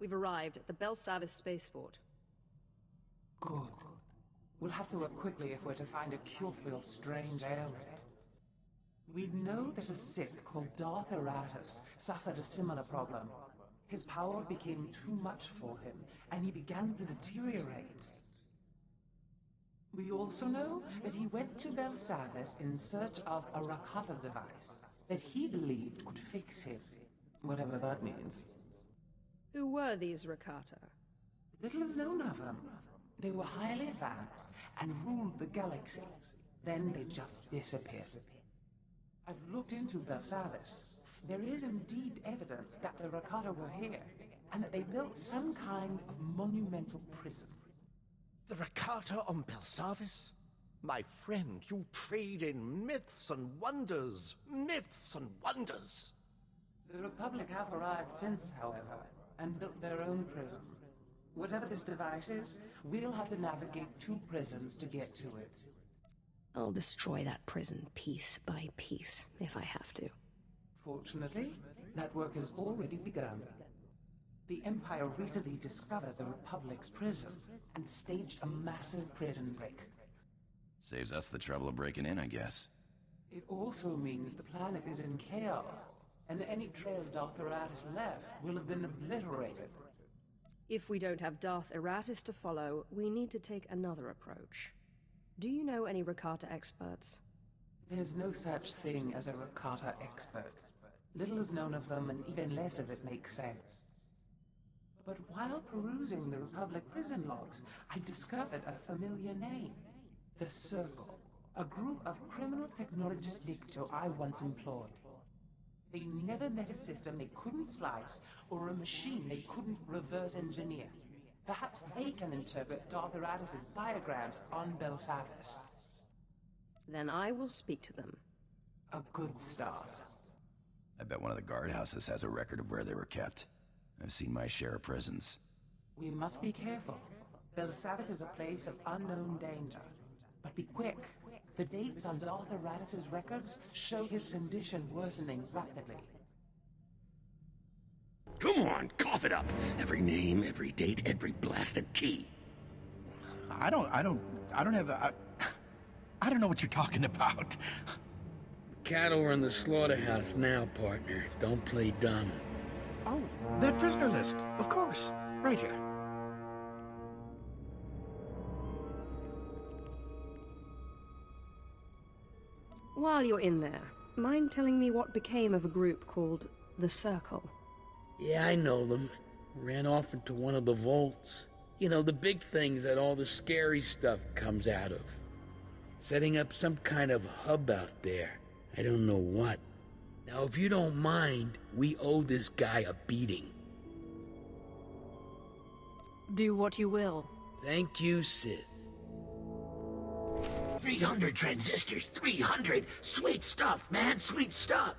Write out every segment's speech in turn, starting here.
We've arrived at the Belsavis spaceport. Good. We'll have to work quickly if we're to find a cure for your strange ailment. We know that a Sith called Darth Eratus suffered a similar problem. His power became too much for him, and he began to deteriorate. We also know that he went to Belsavis in search of a Rakata device that he believed could fix him, whatever that means. Who were these Rakata? Little is known of them. They were highly advanced and ruled the galaxy. Then they just disappeared. I've looked into Belsavis. There is indeed evidence that the Rakata were here, and that they built some kind of monumental prison. The Rakata on Belsavis? My friend, you trade in myths and wonders. Myths and wonders. The Republic have arrived since, however, and built their own prison. Whatever this device is, we'll have to navigate 2 prisons to get to it. I'll destroy that prison piece by piece, if I have to. Fortunately, that work has already begun. The Empire recently discovered the Republic's prison and staged a massive prison break. Saves us the trouble of breaking in, I guess. It also means the planet is in chaos, and any trail Darth Eratus left will have been obliterated. If we don't have Darth Eratus to follow, we need to take another approach. Do you know any Rakata experts? There's no such thing as a Rakata expert. Little is known of them, and even less of it makes sense. But while perusing the Republic prison logs, I discovered a familiar name. The Circle, a group of criminal technologists Nicto I once employed. They never met a system they couldn't slice, or a machine they couldn't reverse engineer. Perhaps they can interpret Darth Eratus' diagrams on Belsavis. Then I will speak to them. A good start. I bet one of the guardhouses has a record of where they were kept. I've seen my share of prisons. We must be careful. Belsavis is a place of unknown danger. But be quick. The dates on Darth Eratus' records show his condition worsening rapidly. Come on, cough it up. Every name, every date, every blasted key. I don't know what you're talking about. Cattle are in the slaughterhouse now, partner. Don't play dumb. Oh, that prisoner list. Of course. Right here. While you're in there, mind telling me what became of a group called the Circle? Yeah, I know them. Ran off into one of the vaults. You know, the big things that all the scary stuff comes out of. Setting up some kind of hub out there. I don't know what. Now, if you don't mind, we owe this guy a beating. Do what you will. Thank you, Sith. 300 transistors, 300! Sweet stuff, man, sweet stuff!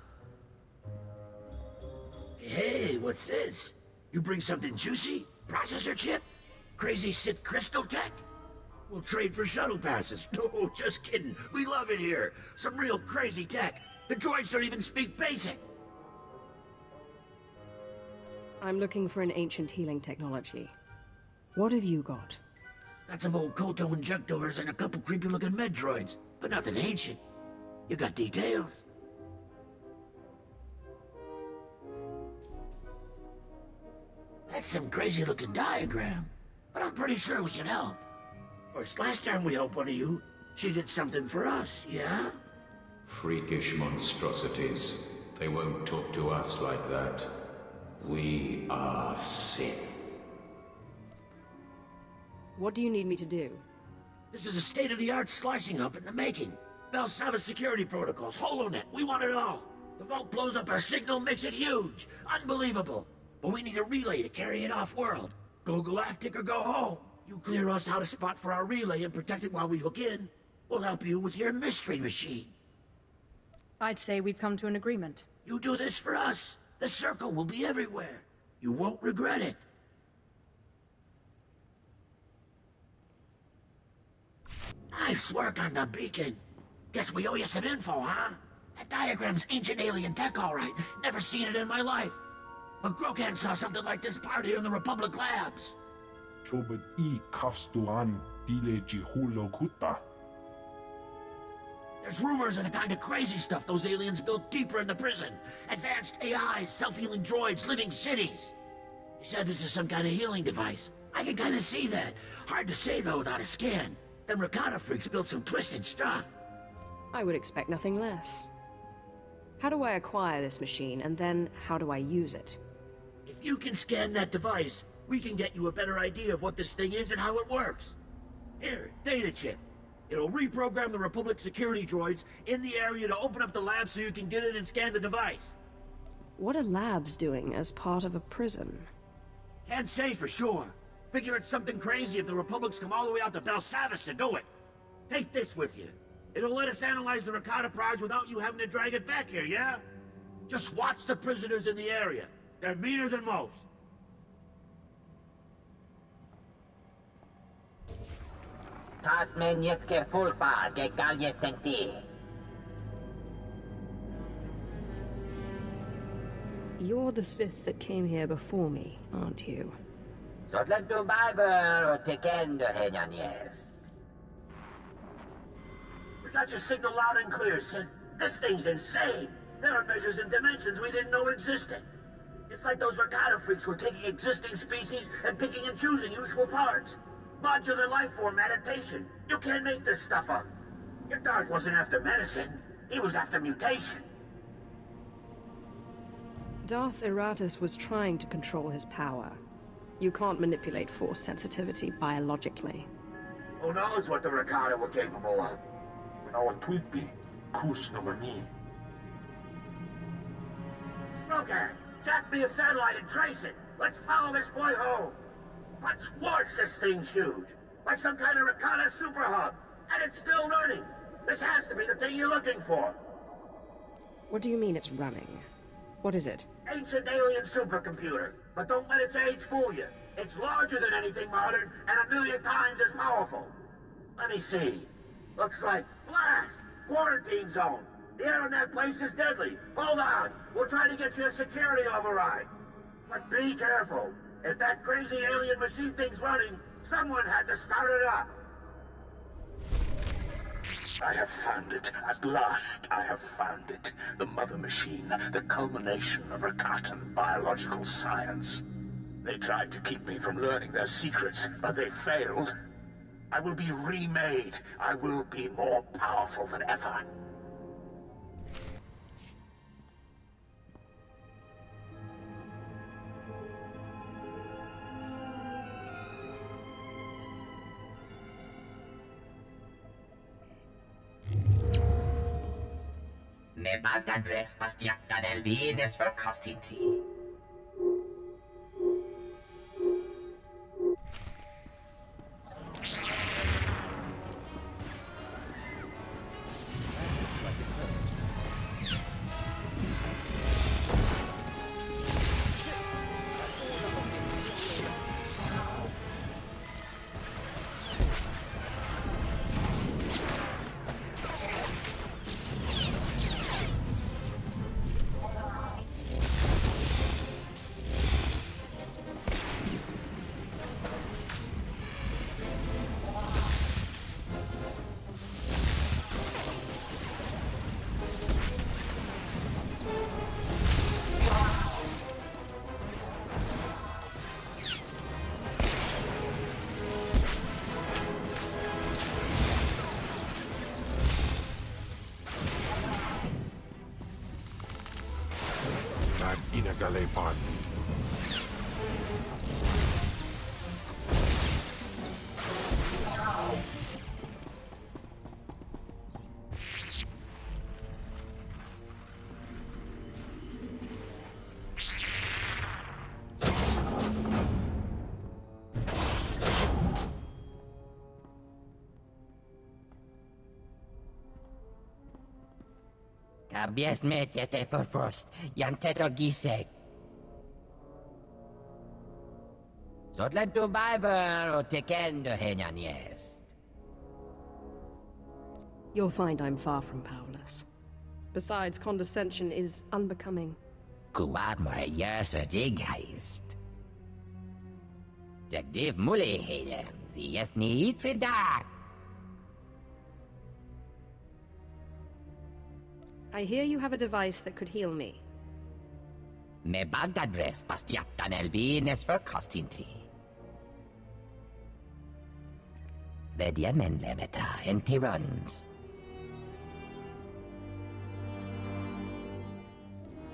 Hey, what's this? You bring something juicy? Processor chip? Crazy Sith crystal tech? We'll trade for shuttle passes. No, just kidding. We love it here. Some real crazy tech. The droids don't even speak basic. I'm looking for an ancient healing technology. What have you got? Got some old Koto injectors and a couple creepy-looking med droids, but nothing ancient. You got details? That's some crazy-looking diagram, but I'm pretty sure we can help. Of course, last time we helped one of you, she did something for us, yeah? Freakish monstrosities. They won't talk to us like that. We are Sith. What do you need me to do? This is a state-of-the-art slicing hub in the making. Belsavis security protocols, HoloNet, we want it all. The vault blows up our signal, makes it huge. Unbelievable. But we need a relay to carry it off-world. Go galactic or go home. You clear us out a spot for our relay and protect it while we hook in. We'll help you with your mystery machine. I'd say we've come to an agreement. You do this for us. The Circle will be everywhere. You won't regret it. Nice work on the beacon. Guess we owe you some info, huh? That diagram's ancient alien tech, all right. Never seen it in my life. But Grokan saw something like this part here in the Republic labs. Chobad I Kafstuan Dile Jihulo Kuta. There's rumors of the kind of crazy stuff those aliens built deeper in the prison. Advanced AIs, self-healing droids, living cities. He said this is some kind of healing device. I can kind of see that. Hard to say, though, without a scan. Them Rakata freaks built some twisted stuff. I would expect nothing less. How do I acquire this machine, and then how do I use it? If you can scan that device, we can get you a better idea of what this thing is and how it works. Here, data chip. It'll reprogram the Republic security droids in the area to open up the lab so you can get in and scan the device. What are labs doing as part of a prison? Can't say for sure. Figure it's something crazy if the Republic's come all the way out to Belsavis to do it. Take this with you. It'll let us analyze the Rakata prize without you having to drag it back here, yeah? Just watch the prisoners in the area. They're meaner than most. You're the Sith that came here before me, aren't you? We got your signal loud and clear, Sid. This thing's insane. There are measures and dimensions we didn't know existed. It's like those Rakata freaks were taking existing species and picking and choosing useful parts. Modular life form adaptation. You can't make this stuff up. Your Darth wasn't after medicine. He was after mutation. Darth Eratus was trying to control his power. You can't manipulate force sensitivity biologically. Who knows what the Rakata were capable of? Our Tweetby, Kus Namani. Okay, jack me a satellite and trace it. Let's follow this boy home. But Schwartz, this thing's huge. Like some kind of Rakata super hub. And it's still running. This has to be the thing you're looking for. What do you mean it's running? What is it? Ancient alien supercomputer. But don't let its age fool you. It's larger than anything modern and 1,000,000 times as powerful. Let me see. Looks like blast! Quarantine zone. The air in that place is deadly. Hold on. We'll try to get you a security override. But be careful. If that crazy alien machine thing's running, someone had to start it up. I have found it. At last, I have found it. The mother machine, the culmination of Rakatan biological science. They tried to keep me from learning their secrets, but they failed. I will be remade. I will be more powerful than ever. Me bagadres pastiakta del bienes for costiti. Inagalepan. Kabies metjete for frost, janteto gisek. Zodlen tu Biber o tekendo henyan jest. You'll find I'm far from powerless. Besides, condescension is unbecoming. Kuwar maar juist digheist. De div mulle hele, sie is niet verdacht. I hear you have a device that could heal me. Me bagdadres pastiatan elbines för kastinti. Vediamen lemeta en Pyrons.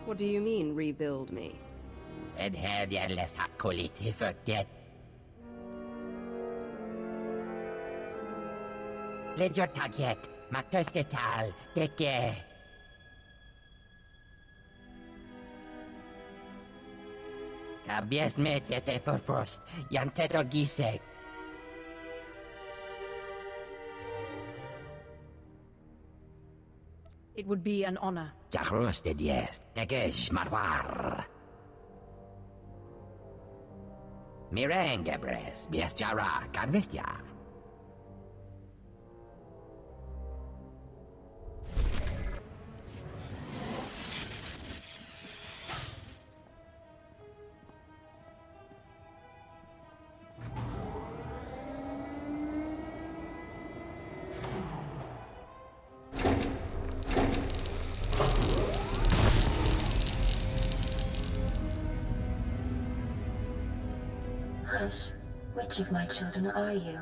What do you mean, rebuild me? Ed had jag läst hakoliti för det. Ledger taget, maktöstetal, det. Kabies med det för först, jantet och gisek. It would be an honor. Jahrosted jest, tegesh marwar. Mirengebres, biesjara, kanvestja. Hush. Which of my children are you?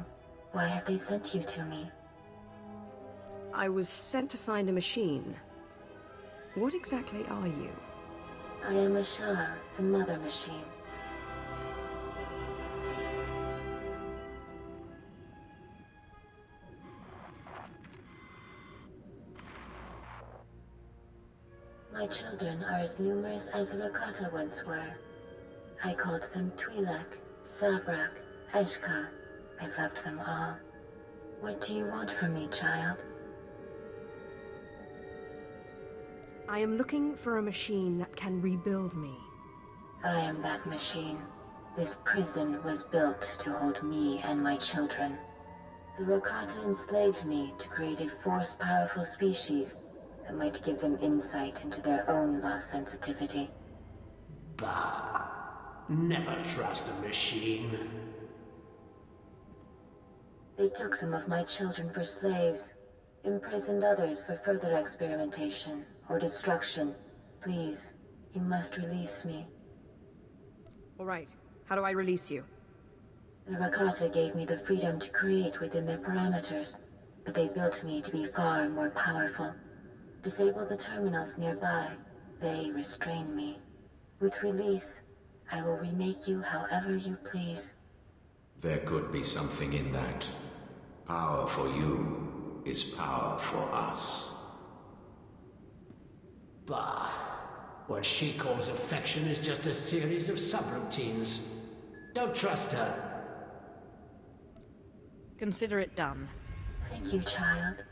Why have they sent you to me? I was sent to find a machine. What exactly are you? I am Ashar, the mother machine. My children are as numerous as the Rakata once were. I called them Twi'lek, Sabrak, Eshka. I loved them all. What do you want from me, child? I am looking for a machine that can rebuild me. I am that machine. This prison was built to hold me and my children. The Rakata enslaved me to create a force-powerful species that might give them insight into their own lost sensitivity. Bah. Never trust a machine. They took some of my children for slaves, imprisoned others for further experimentation or destruction. Please, you must release me. All right. How do I release you? The Rakata gave me the freedom to create within their parameters, but they built me to be far more powerful. Disable the terminals nearby. They restrain me. With release, I will remake you however you please. There could be something in that. Power for you is power for us. Bah. What she calls affection is just a series of subroutines. Don't trust her. Consider it done. Thank you, child.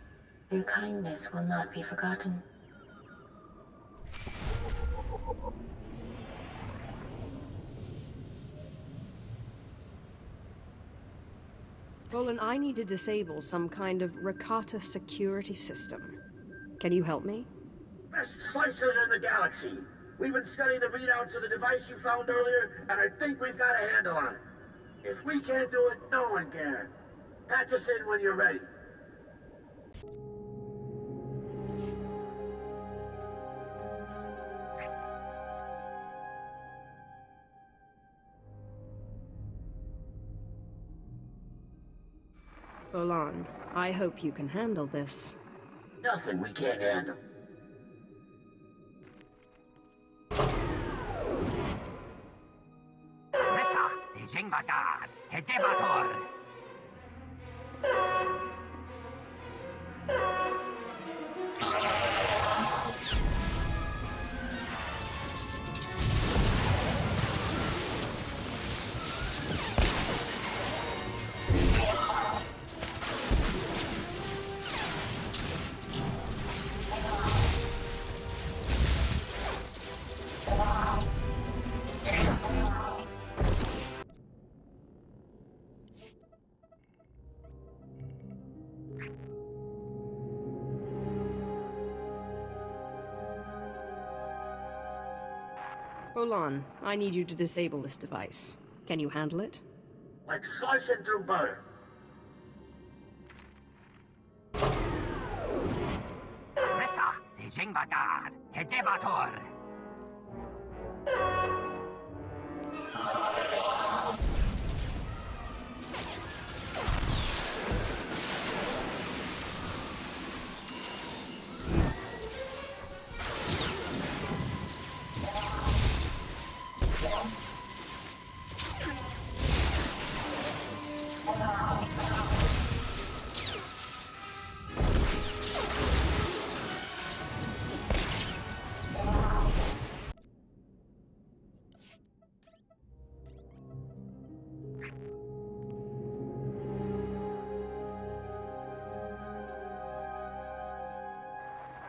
Your kindness will not be forgotten. Roland, I need to disable some kind of Rakata security system. Can you help me? Best slicers in the galaxy. We've been studying the readouts of the device you found earlier, and I think we've got a handle on it. If we can't do it, no one can. Patch us in when you're ready. Olan, I hope you can handle this. Nothing we can't handle. Resta, die Jingvadar, Hedevator. Bolan, I need you to disable this device. Can you handle it? Like slicing through butter. Resta, Zijingbatar, Hedebator.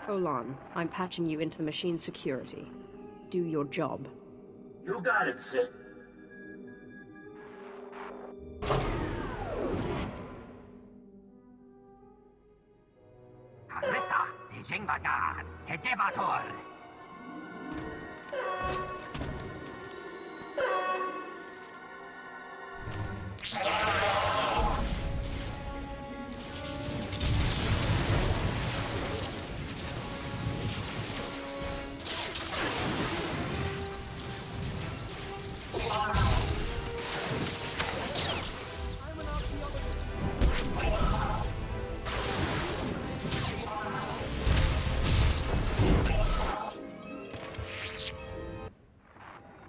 Bolan, I'm patching you into the machine's security. Do your job. You got it, Sith. Resta, Zijingbatar, Hedebator.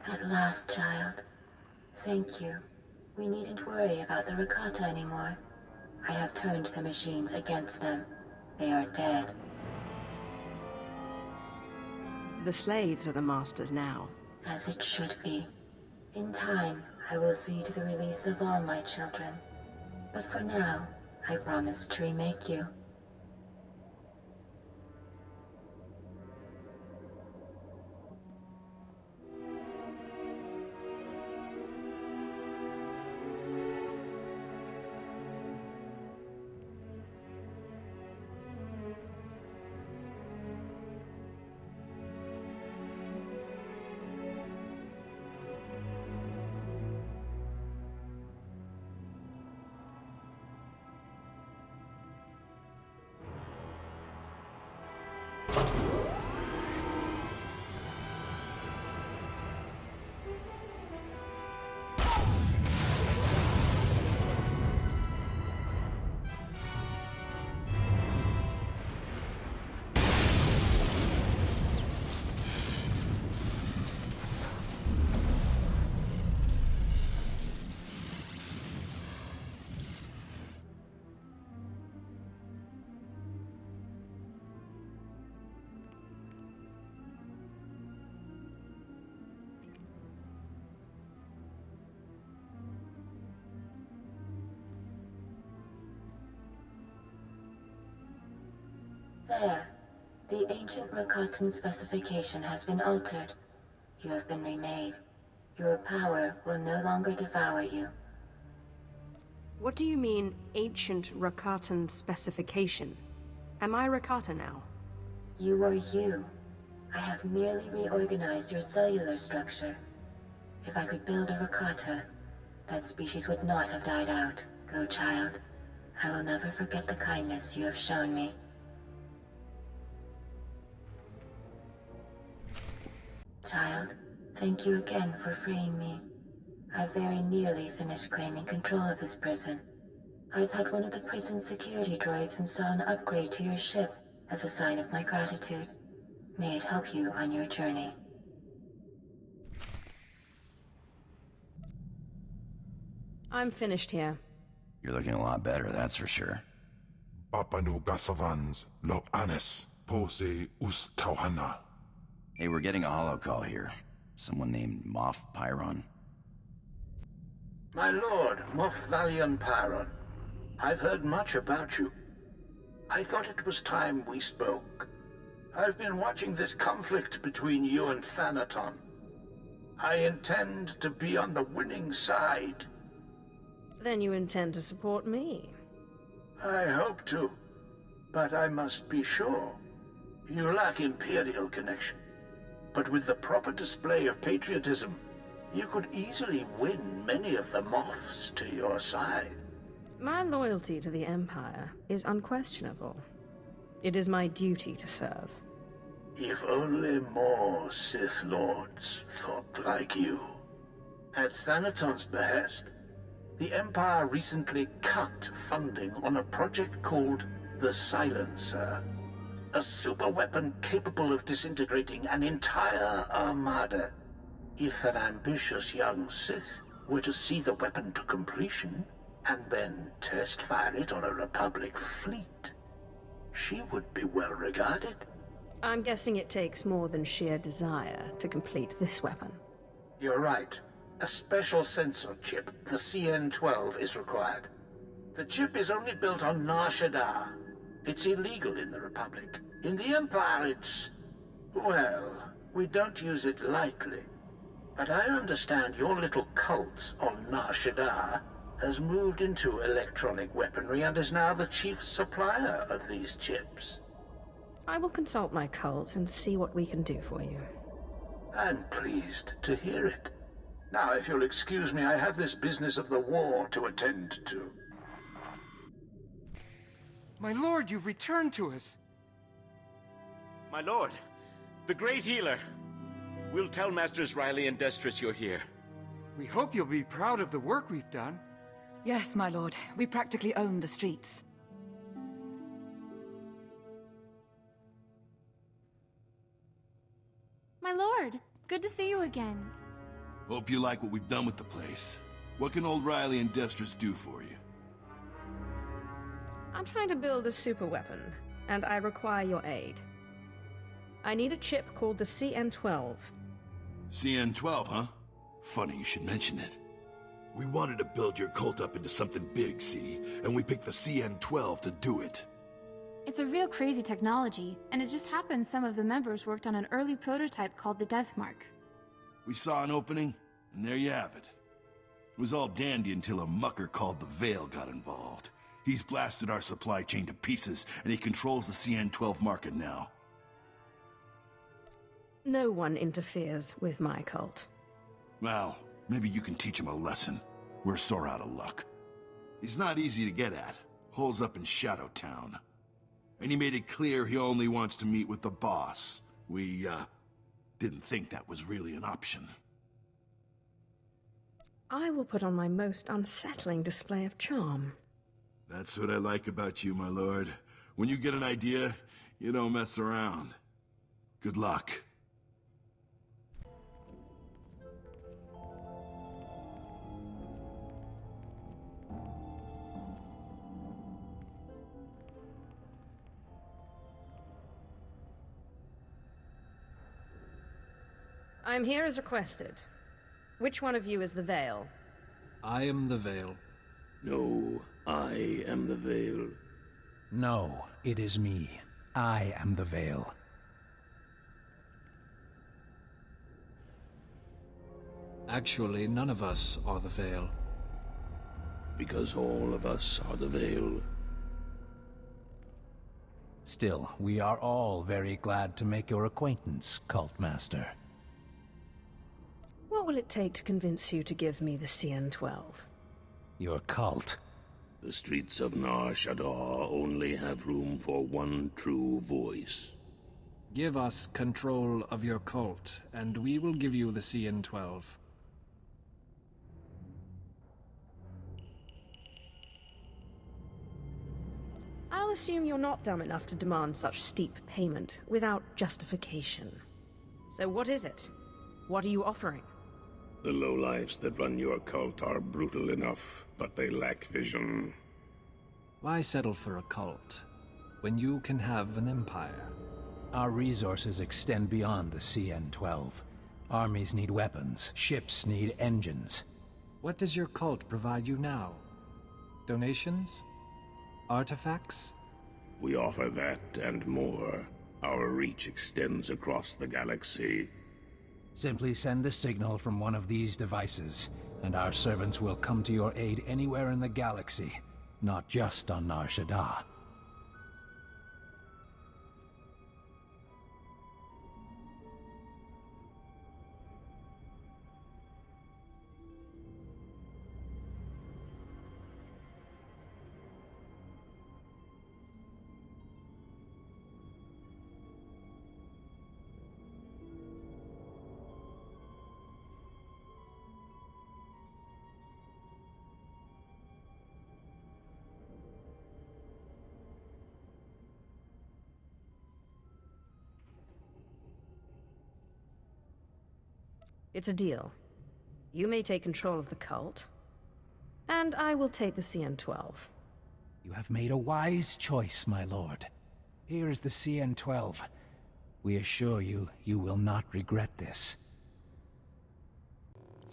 At last, child. Thank you. We needn't worry about the Rakata anymore. I have turned the machines against them. They are dead. The slaves are the masters now. As it should be. In time, I will see to the release of all my children. But for now, I promise to remake you. There. The ancient Rakatan specification has been altered. You have been remade. Your power will no longer devour you. What do you mean, ancient Rakatan specification? Am I Rakata now? You are you. I have merely reorganized your cellular structure. If I could build a Rakata, that species would not have died out. Go, child. I will never forget the kindness you have shown me. Child, thank you again for freeing me. I very nearly finished claiming control of this prison. I've had one of the prison security droids install an upgrade to your ship as a sign of my gratitude. May it help you on your journey. I'm finished here. You're looking a lot better, that's for sure. Papanu Gasavans, Lo Anis, Pose Us Tauhana. Hey, we're getting a holo call here. Someone named Moff Pyron. My lord, Moff Valiant Pyron. I've heard much about you. I thought it was time we spoke. I've been watching this conflict between you and Thanaton. I intend to be on the winning side. Then you intend to support me? I hope to, but I must be sure. You lack Imperial connection. But with the proper display of patriotism, you could easily win many of the Moffs to your side. My loyalty to the Empire is unquestionable. It is my duty to serve. If only more Sith Lords thought like you. At Thanaton's behest, the Empire recently cut funding on a project called the Silencer. A superweapon capable of disintegrating an entire armada. If an ambitious young Sith were to see the weapon to completion, and then test fire it on a Republic fleet, she would be well regarded. I'm guessing it takes more than sheer desire to complete this weapon. You're right. A special sensor chip, the CN12, is required. The chip is only built on Nar Shaddaa. It's illegal in the Republic. In the Empire, it's... well, we don't use it lightly. But I understand your little cult on Nar Shaddaa has moved into electronic weaponry and is now the chief supplier of these chips. I will consult my cult and see what we can do for you. I'm pleased to hear it. Now, if you'll excuse me, I have this business of the war to attend to. My lord, you've returned to us. My lord, the great healer. We'll tell Masters Riley and Destris you're here. We hope you'll be proud of the work we've done. Yes, my lord. We practically own the streets. My lord, good to see you again. Hope you like what we've done with the place. What can old Riley and Destris do for you? I'm trying to build a super weapon, and I require your aid. I need a chip called the CN12. CN12, huh? Funny you should mention it. We wanted to build your cult up into something big, see? And we picked the CN12 to do it. It's a real crazy technology, and it just happens some of the members worked on an early prototype called the Death Mark. We saw an opening, and there you have it. It was all dandy until a mucker called the Veil got involved. He's blasted our supply chain to pieces, and he controls the CN12 market now. No one interferes with my cult. Well, maybe you can teach him a lesson. We're sore out of luck. He's not easy to get at. Holes up in Shadowtown. And he made it clear he only wants to meet with the boss. We, didn't think that was really an option. I will put on my most unsettling display of charm. That's what I like about you, my lord. When you get an idea, you don't mess around. Good luck. I'm here as requested. Which one of you is the Veil? I am the Veil. No, I am the Veil. No, it is me. I am the Veil. Actually, none of us are the Veil. Because all of us are the Veil. Still, we are all very glad to make your acquaintance, Cult Master. What will it take to convince you to give me the CN12? Your cult. The streets of Nar Shaddaa only have room for one true voice. Give us control of your cult, and we will give you the CN12. I'll assume you're not dumb enough to demand such steep payment without justification. So what is it? What are you offering? The lowlifes that run your cult are brutal enough, but they lack vision. Why settle for a cult, when you can have an empire? Our resources extend beyond the CN12. Armies need weapons, ships need engines. What does your cult provide you now? Donations? Artifacts? We offer that and more. Our reach extends across the galaxy. Simply send a signal from one of these devices, and our servants will come to your aid anywhere in the galaxy, not just on Nar Shaddaa. It's a deal. You may take control of the cult, and I will take the CN12. You have made a wise choice, my lord. Here is the CN12. We assure you, you will not regret this.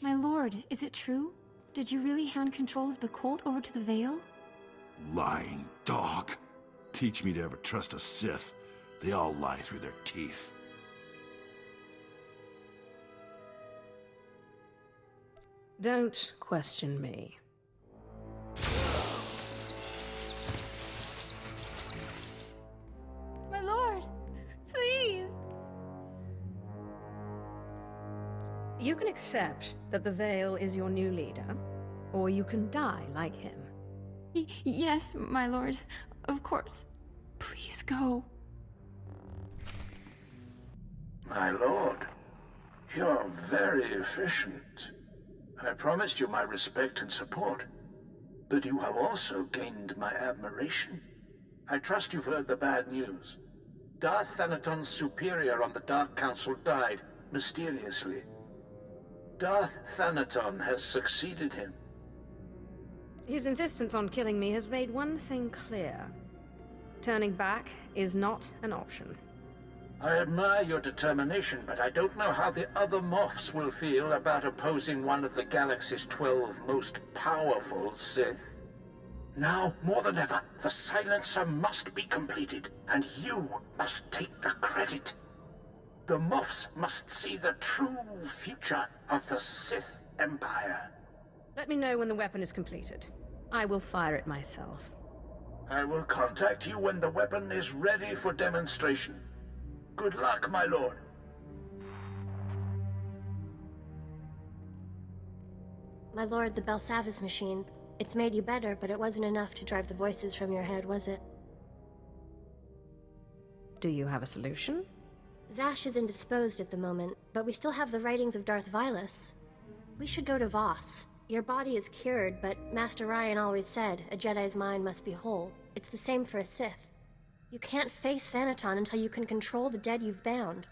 My lord, is it true? Did you really hand control of the cult over to the Veil? Lying dog. Teach me to ever trust a Sith. They all lie through their teeth. Don't question me. My lord, please! You can accept that the Veil is your new leader, or you can die like him. Yes, my lord. Of course. Please go. My lord, you're very efficient. I promised you my respect and support, but you have also gained my admiration. I trust you've heard the bad news. Darth Thanaton's superior on the Dark Council died, mysteriously. Darth Thanaton has succeeded him. His insistence on killing me has made one thing clear. Turning back is not an option. I admire your determination, but I don't know how the other Moffs will feel about opposing one of the galaxy's 12 most powerful Sith. Now, more than ever, the silencer must be completed, and you must take the credit. The Moffs must see the true future of the Sith Empire. Let me know when the weapon is completed. I will fire it myself. I will contact you when the weapon is ready for demonstration. Good luck, my lord. My lord, the Belsavis machine. It's made you better, but it wasn't enough to drive the voices from your head, was it? Do you have a solution? Zash is indisposed at the moment, but we still have the writings of Darth Vilus. We should go to Voss. Your body is cured, but Master Ryan always said a Jedi's mind must be whole. It's the same for a Sith. You can't face Thanaton until you can control the dead you've bound.